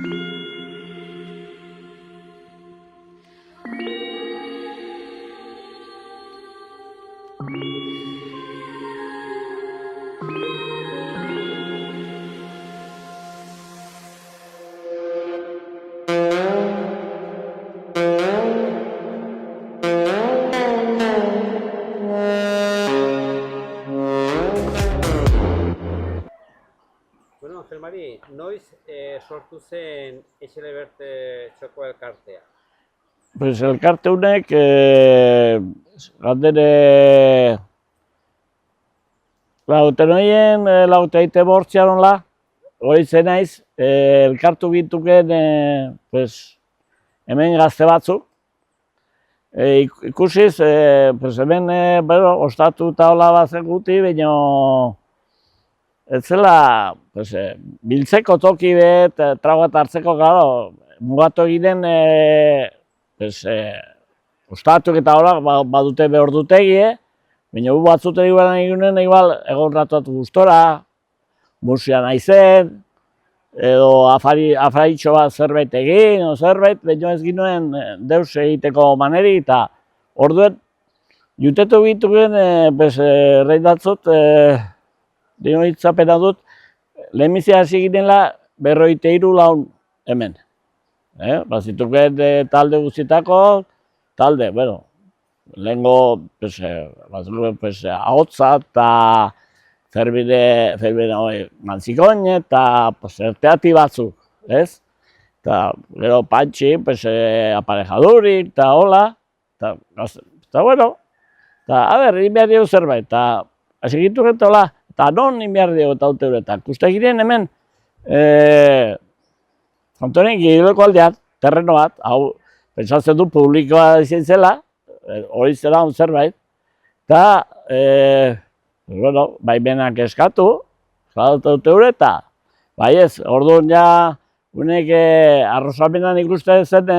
Bueno, Angel Mari, noiz sortu zen Etxeleberte txoko elkartea? Pues elkarte honek, galdere, lautenoien, lauteite bortziaronla, hori zen naiz, elkartu gintuken, pues, hemen gazte batzuk. Ikusiz, pues hemen, ostatu eta hola bazen guti, baina ez zela, pues, biltzeko toki bet, trago eta hartzeko, claro, mugatu egiten, pues, ostatuk eta hola badute behor dutegie, baina gu batzute igual eginen, igual egon ratuatu gustora, musia naizen, edo afaritxo bat zerbait egin, o zerbait, baina ez ginoen deus egiteko maneri, eta orduen, jutetu gituken, reidatzut, dino hitzapena dut, lehenbizia hasi ginela 53 laun hemen. Bazituken talde guztietako, talde, bueno, lehengo, ahotza eta zerbide mantzikoin eta erteati batzuk, ez? Eta gero pantxi, aparejadurik eta hola, eta bueno, eta egin behar dugu zerbait, eta hasi gitu gente hola, eta non egin behar dugu eta haute horretak. Uste giren hemen, kontoren gehileko aldean, terreno bat, hau, pentsatzen du publikoa izan zela, hori zela hon zerbait, eta, bueno, baimenak eskatu, jalaute hori eta, bai ez, orduan ja, unek arrozamenan ikusten zen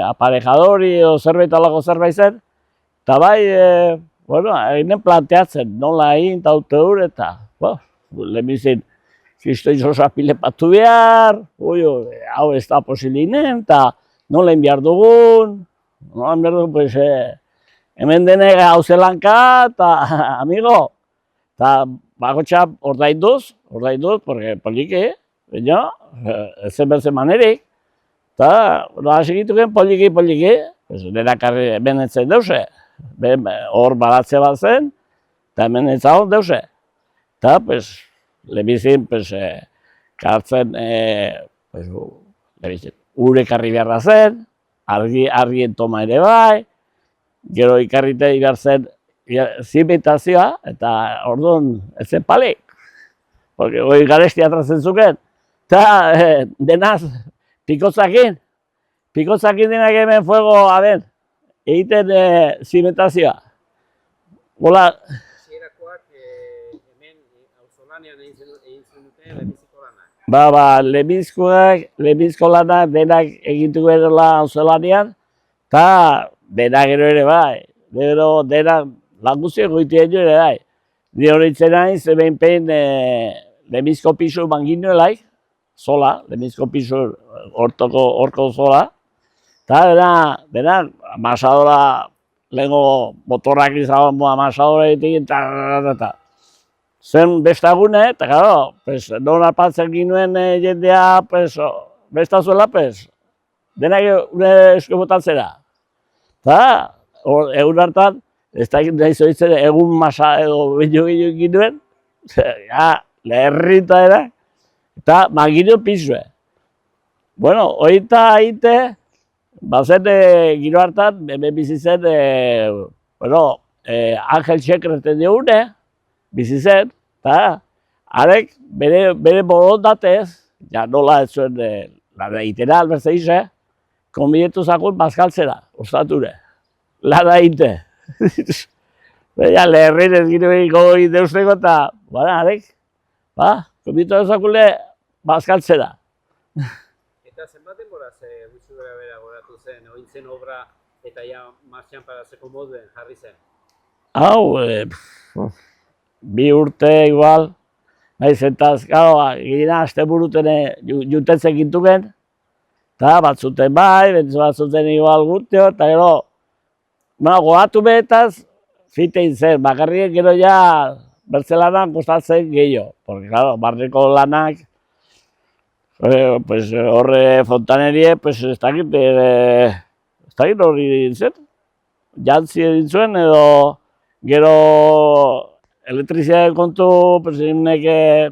aparejadori o zerbait alako zerbait zen, eta bai, bueno, eginen planteatzen, nola egin eta haute hori eta, lehenbizin, Kristo izosa pilepatu behar, hau ez da posilinen, eta nola egin behar dugun, hemen denek hau zelanka, eta amigo, eta bakotxa ordainduz, porque poliki, baina, ez zen berzen manerik, eta hasi gituken poliki, denak hemen etzen deuse, hor baratze bat zen, eta hemen etzagon deuse, eta, lehenbizin, kartzen, ure karri beharra zen, argien toma ere bai, gero ikarrite behar zen zimentazioa, eta orduan ez zen palik, porque hori garesti atratzen zuken, eta denaz pikotzakin denak hemen fuego, egiten zimentazioa. Hola, lehenbizko lanak denak egintuko edela auzolanean, eta denak gero ere bai, gero denak languzio goitien jo ere bai. Ni horitzen naiz, behin lehenbizko pisu manginuelaik, zola, lehenbizko pisu horko zola, eta denak amasadora, lehenko motorrak izan amasadora egiten, eta zen bestagune, eta gero, non apatzen ginuen jendea, bestazuela, denak esko botatzera. Eta, egun hartan, ez da egin nahi zoitzen, egun masa edo bineo ginuen, leherrita era, eta magino pizue. Bueno, hori eta haite, bazen giro hartan, hemen bizi zen, Angel Txekreten diogune, bizi zen, eta arek bere borondatez, ja nola ez zuen lana egitera albertze ize, konbidetu zakun bazkaltzera, ostature, lana egite. Leherrin ez gino egin deusteko eta, arek, konbidetu zakule bazkaltzera. Eta zenbat denboraz gutxi gara bera goratu zen, ointzen obra eta ja martxan parazeko moduen jarri zen? Hau, 2 urte igual, zentaz, gero, gina, azte buruten jutetzen gintuken, eta batzuten bai, batzuten igual gutio, eta gero, goatu behetaz, fitein zen, bakarrik gero ja, bertze lanak kostatzen gehiago, porque claro, barriko lanak, pues horre fontanerie, pues ez dakit hori zen, jantzi egin zuen edo gero elektrizia kontu presidentek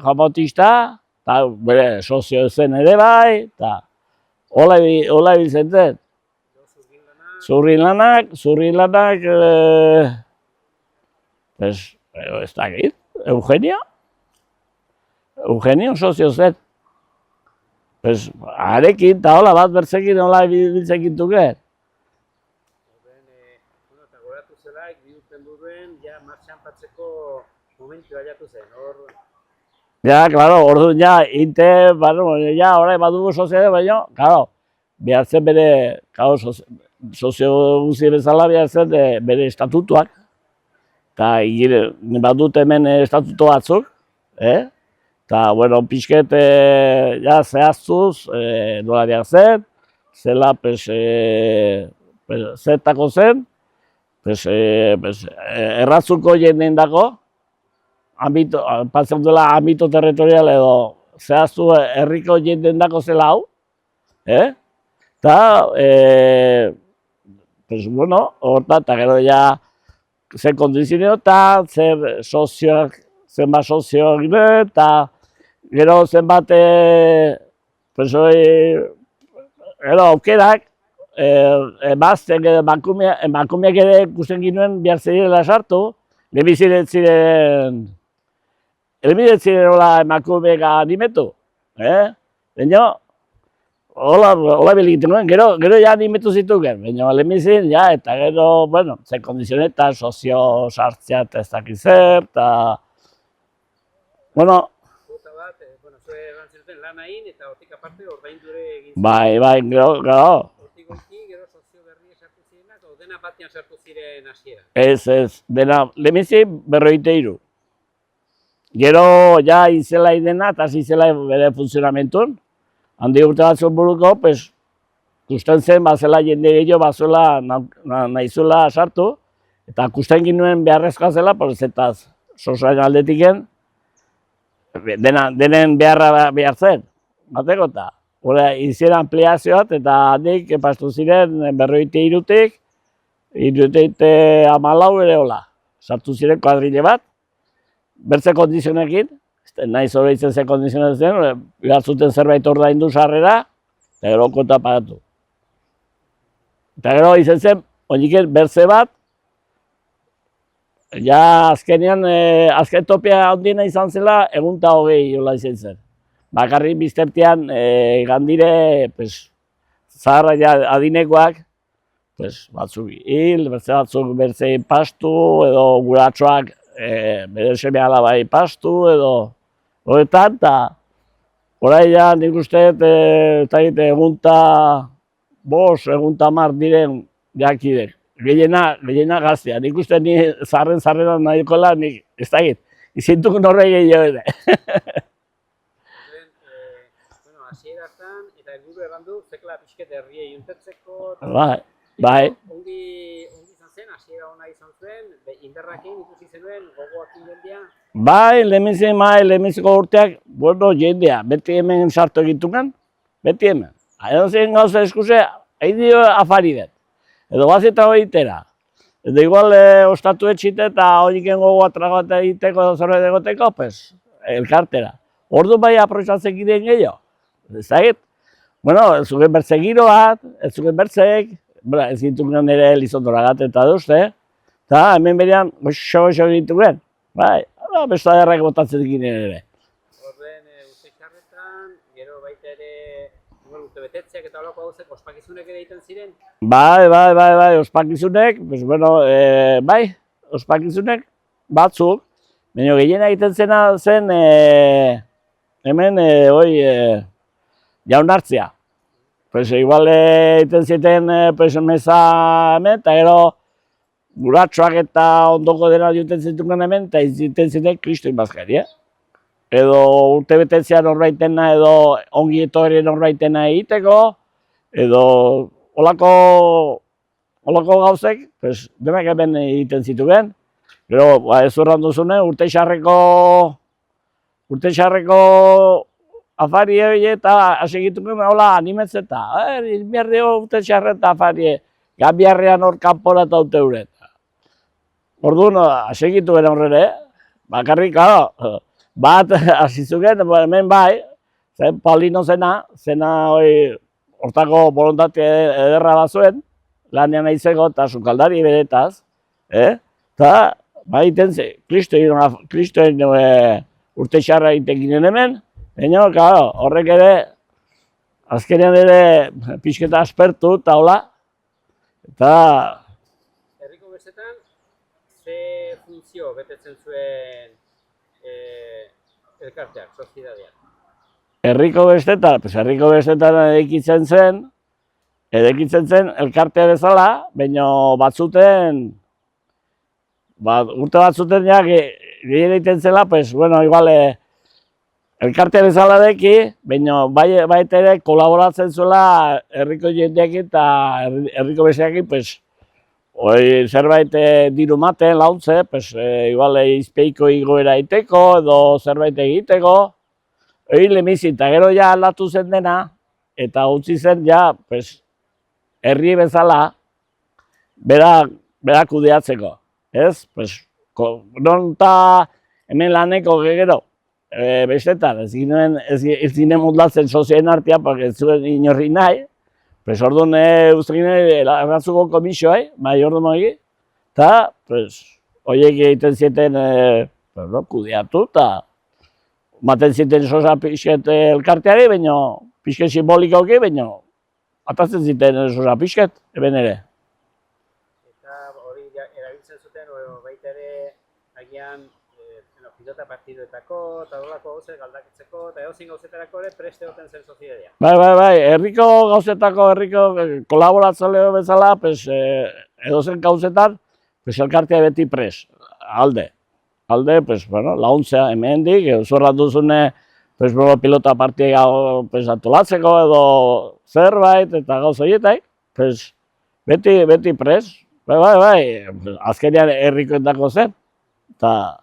Juan Bautista, eta bere sozio zen ere bai, eta hola ibiltzen zen. Zurrin lanak, pues, ez dakit, Eugenio sozio zen. Pues, arekin, eta hola bat bertzekin hola ibiltzen gintuken. Eta goratu zelaik, bi urten buruen, ja martxan patzeko momentu aiatu zen, hor... Ja, claro, orduan ja, bueno, ja, orain badugu soziade, baina, claro, behar zen bere, claro, sozio guzi bezala behar zen bere estatutuak. Eta badut hemen estatutu batzuk, eta, bueno, pixket, ja, zehaztuz, nola behar zen, zela, zetako zen, erratzuko jenden dako, patzen duela ambito territorial edo zehaztu herriko jenden dako zela hau, eta, bueno, horta, eta gero ja, zer kondizionio eta zer sozioak, zenbat sozioak gire, eta gero zenbat, gero aukerak, emazten, emakumeak ere ikusten ginuen behar zirela sartu, lehenbiziret ziren hola emakumeak animetu, baina hola belikiten nuen, gero ja animetu zituken, baina lehenbizien, ja, eta gero, bueno, zen kondizionetan, sozio sartzea eta ez dakit zer, eta, bueno, zue erantzuten lan hain, eta hortik aparte ordaindure egin bai, gero. Hortik goiti, gero sozio berri sartu zirenak, o dena batean sartu ziren hasiera. Ez, dena, lehenbizien 43. Gero, ja, izela idena, eta izela bere funtzionamentun. Handi urte batzuk buruko, pues, kusten zen, bazela jende gehiago, bazuela, nahizuela sartu, eta kusten ginuen beharrezkoa zela, porzetaz, sosain aldetiken, denen beharra behar zen, bateko eta. Hora, izien ampliazioat, eta handik, pastu ziren, 43-tik, 14 ere hola. Sartu ziren kuadrile bat, bertze kondizionekin, nahi zorreitzen zen kondizionekin zen, gartzuten zerbait ordaindu sarrera, eta gero kota pagatu. Eta gero izan zen, oiniken bertze bat, ja azkenean, azken topia handiena izan zela, 120 jola izan zen. Bakarrik biztertean, gandire, zaharra adinekoak, batzuk hil, batzuk bertze pastu, edo guratxoak, bere seme alabai pastu edo horretan, eta orai ja nik uste egunta 10 diren jakidek, gehiena gaztea, nik uste ni zarren nahikola, nik ez dakit, izintuk norre gehiago ere. Hasiera hartan, eta helburu errandu, zekla pixket herriei juntetzeko... Bai. Ongi izan zen, hasiera ona izan zuen, indarrakin ikusi zenuen, gogoakin jendea? Bai, lehenbiziko urteak, bueno, jendea, beti hemen sartu egitukan, beti hemen. Edo zen gauza eskuse, hain dio afari dut, edo bazeta hori itera. Edo igual ostatu etxite eta horiken gogoa tragoa egiteko edo zerbait egoteko, elkartera. Ordu bai aproizatzen giren gehiago, ez dakit. Bueno, ez zuken bertze giroat, ez zuken bertzeek, ez gintuken ere Elizondora gat eta duzte, eta hemen berean goxo gintuken, bai, besta derrak botatzen ginen ere. Horren urte txarretan, gero baita ere urte betetzeak eta holako gauzek ospakizunek ere egiten ziren? Bai, ospakizunek, bai, ospakizunek batzuk, baina gehiena egiten zena zen hemen jaunartzea. Igual egiten ziten meza hemen, eta gero guratxoak eta ondoko dena juten zituken hemen, eta egiten ziten kristoin bazkari, Edo urte betetzea norbaitena, edo ongi etorri norbaitena egiteko, edo olako gauzek, pues, denak hemen egiten zituen. Gero, ez urran duzune, urte xarreko afari eta asegituko hola animetzeta. Inbierdio urte xarre eta afari, gabiarrean hor kanporatu haute uret. Orduan, asegitu bera horrere, bakarrik, bat asizuken, hemen bai, zen Paulino zena hortako bolontate ederra bat zuen, lanean aizeko eta sukaldari beretaz, eta baiten ze, kristoen urte xarra egiten ginen hemen, baina horrek ere, azkenean ere pixketa aspertu eta hola, eta Herriko bestetan, ze funtzio betetzen zuen elkarteak, soziedadeak? herriko bestetan edekitzen zen elkartea bezala, baina batzuten, urte batzuten ja, gehien egiten zela, pues, bueno, igual, elkartea bezala deki, baina baita ere kolaboratzen zuela herriko jendeekin eta herriko besteakin, pues, zerbait diru maten, launtze, pues, igual izpeiko igoera egiteko, edo zerbait egiteko, lemizin, eta gero ja aldatu zen dena, eta utzi zen ja, pues, herri bezala, bera kudeatzeko, ez? Pues, non eta hemen laneko gero, bestetan, ez ginen mutlatzen sozien artean, porque ez zuen inorri nahi, pues, orduan uste ginen erratzuko komisioa, mai orduan mogi, eta, pues, horiek egiten zieten, kudeatu, eta maten ziten sosa pixket elkarteari, baina pixket simbolikoki, baina atatzen ziten sosa pixket, eben ere. Eta hori erabiltzen zuten, baita ere, agian, pilota partiduetako, eta horrelako gauzek aldakitzeko, eta edozein gauzetarako ere preste hoten zen soziedea. Bai, herriko gauzetako, herriko kolaboratzaileo bezala, edozein gauzetan, elkartea beti pres, alde, pues, bueno, launtzea hemendik, zurrat duzune, pues, pilota partia antolatzeko edo zerbait eta gauz horietak, pues, beti pres, bai, azkenean herrikoetako zen, eta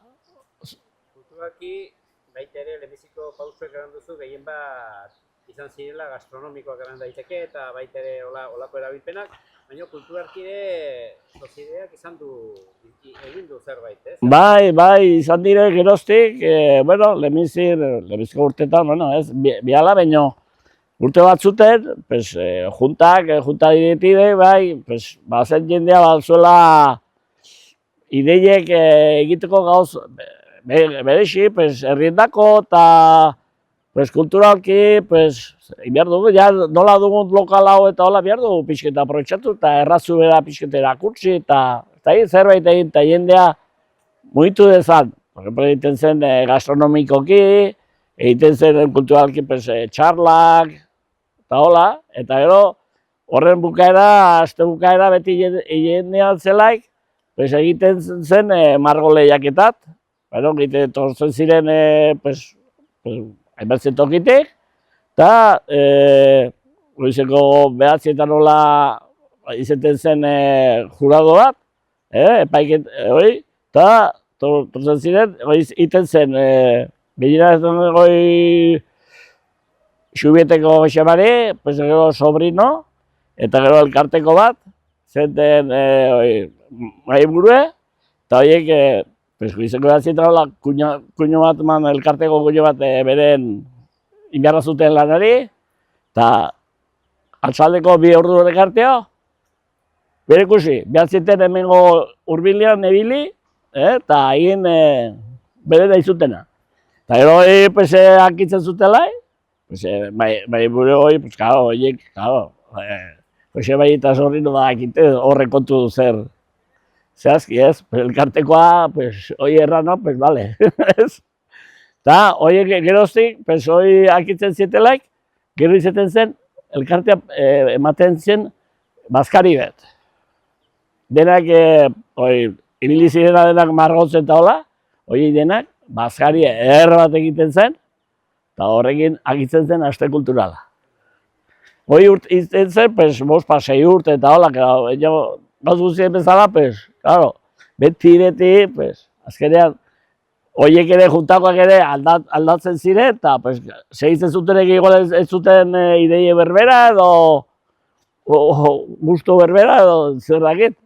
Kulturalki, baita ere, lehenbiziko pausuek eran duzu, gehien bat izan zirela gastronomikoak eran daiteke, eta baita ere olako erabilpenak, baina kulturalki ere soziedeak egin du zerbait, ez? Bai, izan dire geroztik, bueno, lehenbiziko urtetan, bueno, ez, biala, baina urte batzuten, pues, junta diretibe, bai, pues, bazen jendea batzuela ideiek egiteko gauz, berexi, pues, herriendako eta pues, kulturalki, pues, behar dugu, ja, nola dugun lokal hau eta hola behar dugu pixketa aprobetxatu eta errazu bera pixketa erakurtsi eta zerbait egin eta jendea mugitu dezan. Por ejemplo, egiten zen gastronomikoki, egiten zen kulturalki pues, txarlak eta hola, eta gero horren bukaera, aste bukaera beti jendea zelaik, pues, egiten zen margo lehiaketat. Bueno, torzen ziren, hainbatzen tokitik, eta goizeko behatzietan nola izaten zen jurado bat, epaiket hori, eta torzen ziren, iten zen, gehiena ez duen goi xubieteko xamari, gero sobrino, eta gero elkarteko bat, zenten burue, eta horiek, goizeko behatzietan kuño bat, elkarteko kuño bat beren inbiarra zuten lanari, eta atzaldeko 2 ordu elkarteo, bere ikusi, behatzietan hemengo hurbilean nebili, eta egin bere nahi zutena. Eta gero hori hankitzen zutela, bai buru hori, horiek, bai eta zorrino da horre kontu zer. Zehazki ez, elkartekoa, hori errano, bale. Eta horiek geroztik, hori hankitzen zietelaik, gero izaten zen, elkartea ematen zen bazkari bet. Denak, ibili zirena denak margotzen eta hola, hori denak, bazkari bat egiten zen, eta horrekin hankitzen zen aste kulturala. Hoi izten zen, pues, 5-6 urte eta hola, gauz guztien bezala, pues, claro, beti, pues, azkenean, horiek ere, juntakoak ere aldatzen ziren, eta, pues, segitzen zutenek igual ez zuten ideie berbera, edo gusto berbera, edo zer dakit.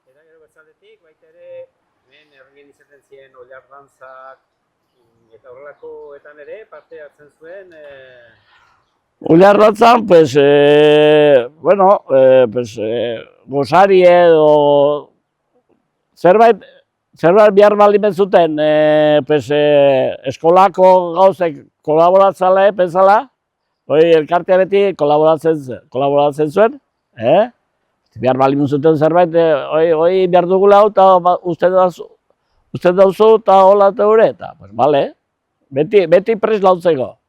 Eta gero bezaldetik, baita ere, hemen herrien izaten ziren oilar dantzak, eta horrelakoetan ere parte hartzen zuen, Uliar dantzan, pues, bueno, pues, gozari edo zerbait behar baldin zuten, pues, eskolako gauzek kolaboratzale, pensala, hori elkartea beti kolaboratzen zuen, behar baldin zuten zerbait, hori behar dugula hau, eta uste dauzu, eta hola eta hori, eta, pues, bale, beti prest lautzeko.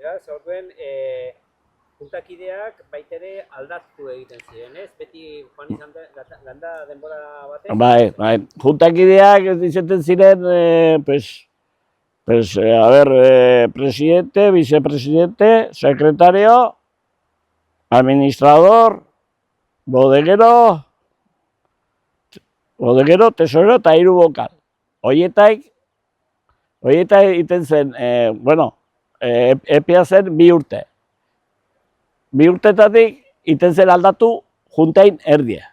Beraz, orduen, juntakideak baita ere aldatu egiten ziren, ez? Beti joan izan landa denbora batez? Bai, juntakideak izaten ziren, pues, a ver, presidente, vicepresidente, secretario, administrador, bodeguero, tesorero eta 3 bokal. Horietak iten zen, bueno, epea zen 2 urte. 2 urtetatik iten zen aldatu juntain erdia.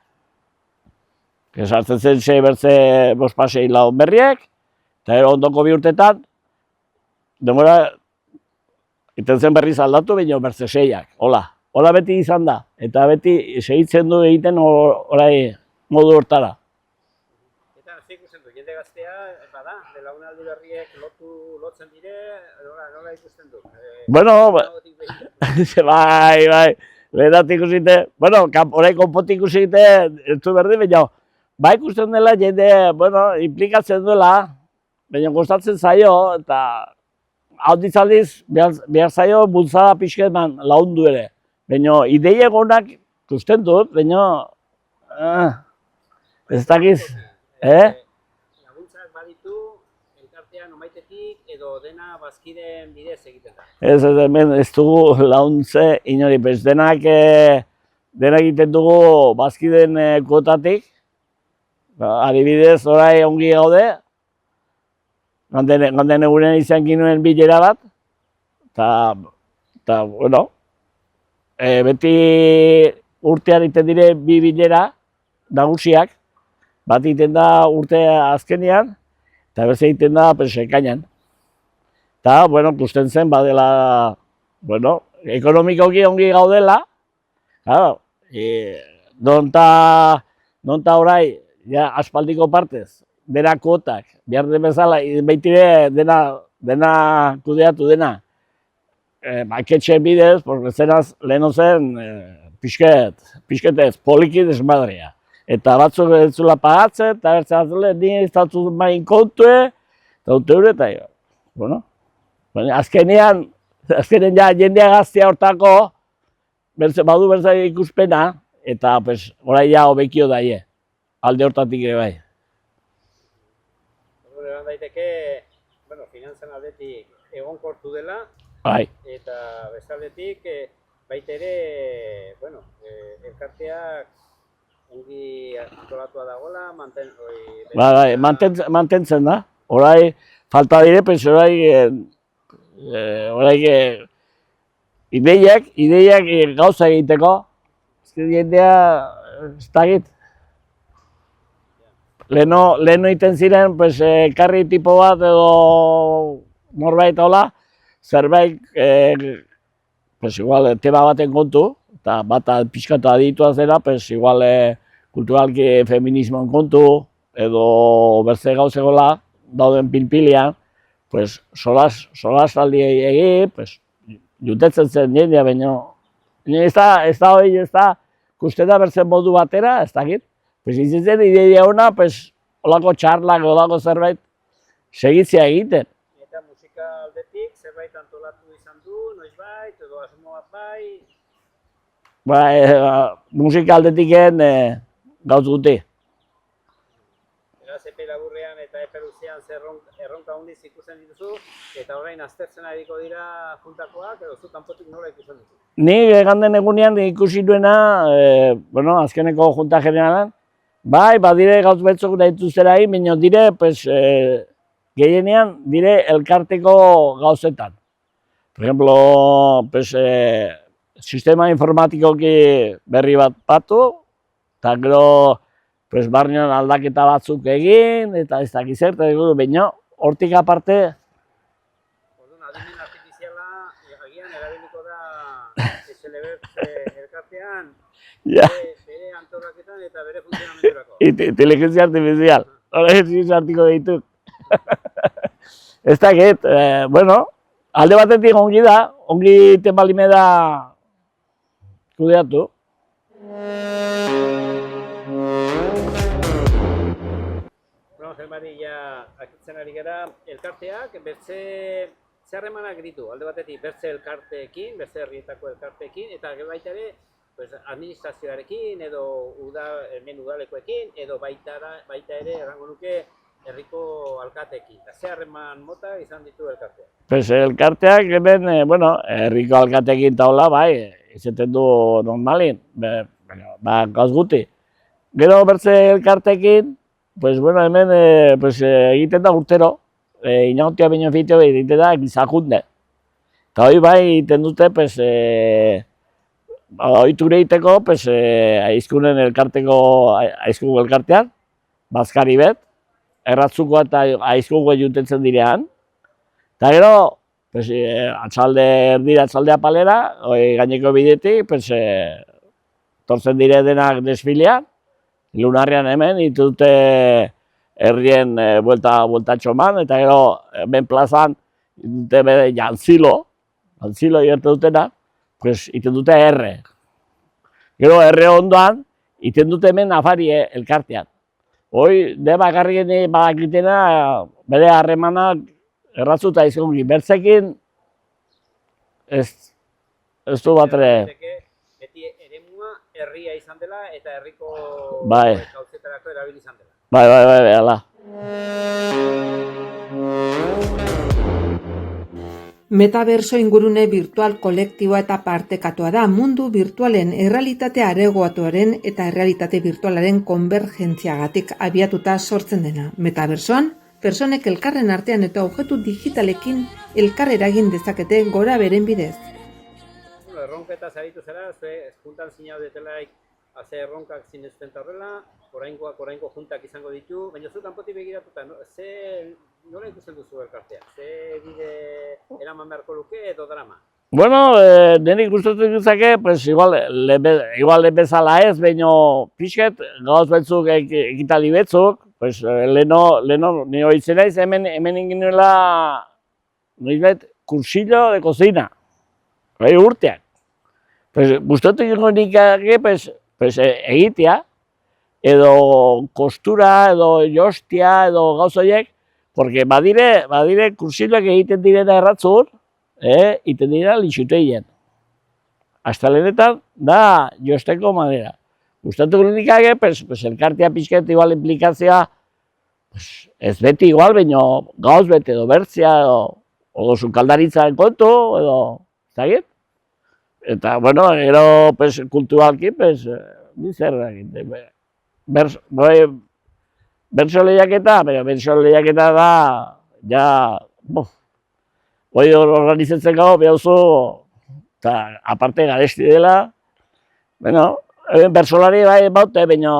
Sartzen zen 6 bertze 5-6 lagun berriek, eta ondoko 2 urtetan, denbora iten zen berriz aldatu, baina bertze 6ak, hola beti izan da, eta beti segitzen du egiten orai modu hortara. Eta zer ikusten du, jende gaztea, bada, belaunaldi berriek lotzen dire, nola ikusten du? Bueno, bai, lehenatik ikusite, bueno, orain konpotik ikusite, ez du berdin, baina, bai ikusten dela jende, bueno, implikatzen duela, baina kostatzen zaio, eta handiz aldiz, behar zaio bultzada pixka eman laundu ere. Baina, ideia egonak ikusten dut, baina, ez dakiz, Laguntzak baditu, elkartean omaitetik, edo dena bazkideen bidez egiten da. Ez, hemen ez dugu launtze inori, bez denak egiten dugu bazkideen kuotatik, adibidez orai ongi gaude, ganden egunen izan ginuen bilera bat, eta, bueno, beti urtean iten dire 2 bilera nagusiak, bat iten da urte azkenean, eta beste egiten da ekainean. Eta, bueno, ikusten zen badela, bueno, ekonomikoki ongi gaudela, claro, nonta orai, ja, aspaldiko partez, dena kuotak, behar den bezala, baitire dena kudeatu dena, maketxe bidez, zenaz leheno zen, pixketez, poliki desmadrea. Eta batzuk ez zula pagatzen, eta bertzen atzule, nire ez datzu main kontue, eta dute hori, eta, bueno, azkenean ja jendea gaztea hortako, badu bertzen ikuspena, eta, pues, orai ja hobekio daie, alde hortatik ere bai. Eran daiteke, bueno, finantzan aldetik egonkortu dela, Bai. eta bestaldetik, baita ere, bueno, elkarteak ongi antolatua dagoela, mantentzen da. Orai, falta dire, pues, orai, ideiak gauza egiteko, jendea, ez dakit. Leheno iten ziren, pues, karri tipo bat edo norbait hola, zerbait, pues, igual, tema baten kontu, eta bat pixkatu aditua zera, pues, igual, kulturalki feminismoen kontu, edo berze gauzegola, dauden pilpilian, pues, solas taldi egi, pues, jutetzen zen jendea, baina, ez da hori, ez da, ikusten da berzen modu batera, ez dakit. Pues izan zen ideia hona, pues, olako txarlak, olako zerbait, segitzea egiten. Eta musika aldetik, zerbait antolatu izan du, noizbait, edo asmo bat bai? Musika aldetiken gauz guti. Eraz, epe laburrean eta epe luzean agian erronka handiz ikusten dituzu, eta orain aztertzen ariko dira juntakoak, edo zu kanpotik nola ikusten duzu? Ni eganden egunean ikusi duena, azkeneko junta generalan, bai, badire gauz betzok da dituztera egin, baina dire, gehienean, dire elkarteko gauzetan. Por ejemplo, sistema informatikoki berri bat batu, eta gero, barnean aldaketa batzuk egin, eta ez dakiz zer, baina hortik aparte... Orduan, adimen artifiziala, agian erabiliko da Xeleberts elkartean, bere antolaketan eta bere funtzionamendurako. Inteligentzia artifizial, hori sartiko ditut. Ez dakit, alde batetik ongi da, ongi tenbalime da kudeatu. Germari, ja, akitzen ari gara, elkarteak, bertze harremanak ditu, alde batetik, bertze elkarteekin, bertze herrietako elkarteekin, eta baita ere, administrazioarekin, edo hemen udalekoekin, edo baita ere, errango nuke, herriko alkateekin. Eta ze harreman mota izan ditu elkarteak? Elkarteak, hemen, herriko alkateekin taula, bai, izaten du normalin, gauz guti. Gero bertze elkarteekin, hemen egiten da urtero, inautia baino fiteo egiten da gizakunde. Eta hori bai egiten dute, ohiture egiteko, aizkunen aizkugu elkartean, bazkari bet, erratzuko eta aizkugu juntetzen direan. Eta gero, erdira atzaldea palera, gaineko bidetik, tortzen dire denak desfilean, Lunarrean hemen, ditute herrien bueltatxo eman, eta gero hemen plazan dute jantzilo egiten dutena, iten dute erre. Gero erre ondoan, iten dute hemen afari elkartean. Hoi, de bakarrien badakitena, bere harremanak erratzuta izkongi. Bertzekin, ez du batre... Beti eremua herria izan dela eta herriko gauzetarako erabili izan dela. Bai, ala. Metaverso ingurune virtual kolektiboa eta partekatua da mundu virtualen errealitate areagotuaren eta errealitate virtualaren konbergentziagatik abiatuta sortzen dena. Metaversoan, pertsonek elkarren artean eta objektu digitalekin elkar eragin dezakete gora beren bidez. Erronketaz aritu zera, juntan zinau detelaik haze erronkak zinezten horrela, oraingo juntak izango ditu, baina zu kanpotik begiratuta, nola ikusten duzu elkartea? Ze bide eraman beharko luke edo drama? Nire ikusten duzake, igual bezala ez, baina pixket, gauz betzuk ekitali betzuk, leheno nire hoitzen naiz, hemen inginuela, kursillo de cocina, urteak. Gustatu egingo nikake egitea, edo kostura, edo jostia, edo gauz horiek, porque badire kursilloak egiten direna erratzun, egiten dira lixuteien. Astelenetan da josteko madera. Gustatu nikake, elkartea pixket igual implikazioa, ez beti igual, baina gauz bete edo bertzea, edo sukaldaritzaren kontu, edo, zagit? Eta, gero kulturalki, zer egiten. Bertso lehiaketa da, hori organizatzen gau, behauzu, eta aparte garesti dela, bertsolari bai baute, baina,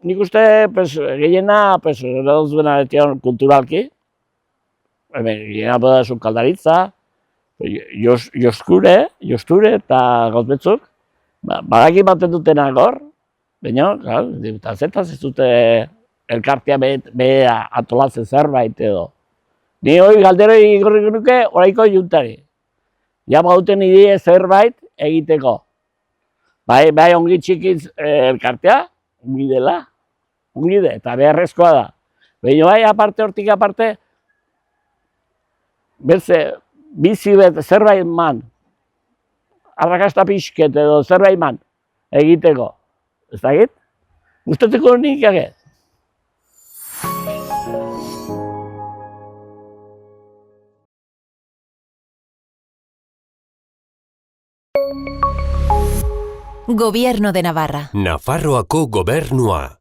nik uste gehiena, eraduzuena kulturalki, gehiena bada sukaldaritza, josture eta gauz betzuk, badaki baten dutenak hor, baina, zetaz ez dute elkartea beha atolatzen zerbait edo. Ni hori galdero igorrik nuke oraiko juntari. Ja bauten idie zerbait egiteko. Bai ongi txikiz elkartea, ongi dela, ongi de, eta beharrezkoa da. Baina bai hortik aparte, bizi bet zerbait man, arrakasta pixket edo zerbait man egiteko. Ez dakit? Gustatzeko nik age? Gobierno de Navarra. Nafarroako gobernua.